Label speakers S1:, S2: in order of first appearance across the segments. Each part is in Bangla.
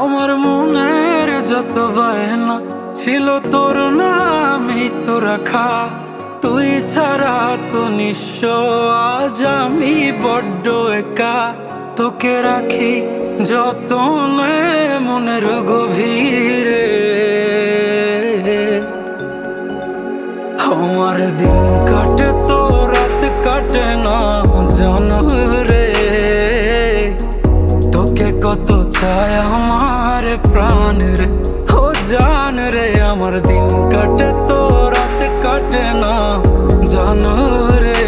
S1: আমার মনের যত বায়না ছিল তোর নামই তো রাখা। তুই ছাড়া তো নিঃস্ব আজ আমি বড্ড একা। তোকে রাখি যতনে মনের গভীরে। আমার দিন কাটে তো রাত কাটে না জানো রে। তোকে কত চায় আমার প্রাণ রে, ও জান রে। আমার দিন কাটে তো রাত কাটে না জানো রে।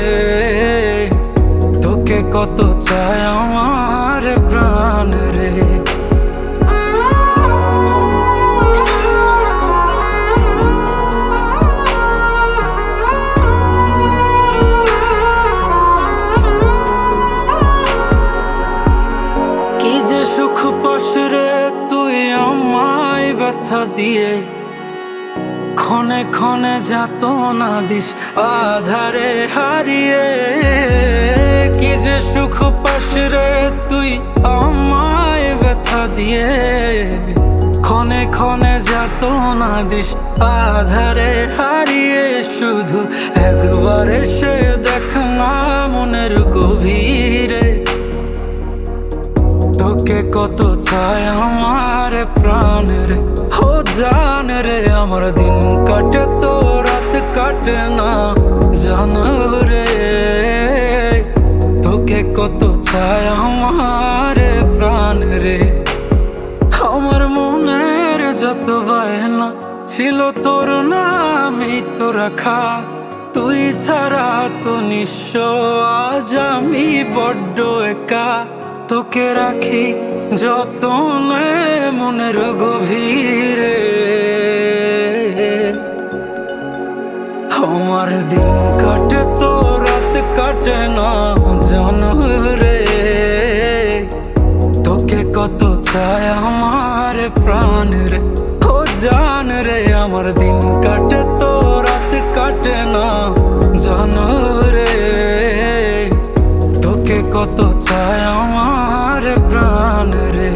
S1: তোকে কত চায় আমার প্রাণ রে। সুখ পাস রে তুই আমায় ব্যথা দিয়ে, ক্ষণে ক্ষণে যাত না দিস আধারে হারিয়ে। কি যে সুখ পাস রে তুই আমায় ব্যথা দিয়ে, ক্ষণে ক্ষণে যাত না দিস আধারে হারিয়ে। শুধু একবার এসে দেখ না মনের গভীরে। তোকে কত চায় আমার প্রাণ রে, ও জান রে। আমার দিন কাটে তো রাত কাটে না জানো রে। তোকে কত চায় আমার প্রাণ রে। আমার মনের যত বায়না ছিল তোর নামই তো রাখা। তুই ছাড়া তো নিঃস্ব আজ আমি বড্ড একা। তোকে রাখি যতনে মনের গভীরে। আমার দিন কাটে তো রাত কাটে না জানো রে। তোকে কত চায় আমার প্রাণ রে, ও জান রে। আমার দিন কাটে তো রাত কাটে না জানো রে। তোকে কত চায় আমার প্রাণ রে।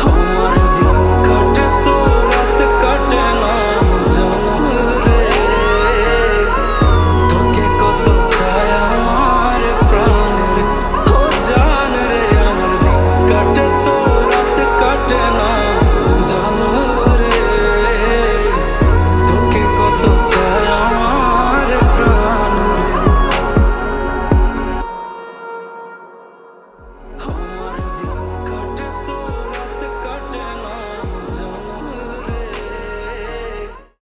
S1: আমার দিন কাটে তো রাত কাটে না জানো রে। তোকে কত চায় আমার প্রাণ রে, ও জান রে। আমার দিন কাটে তো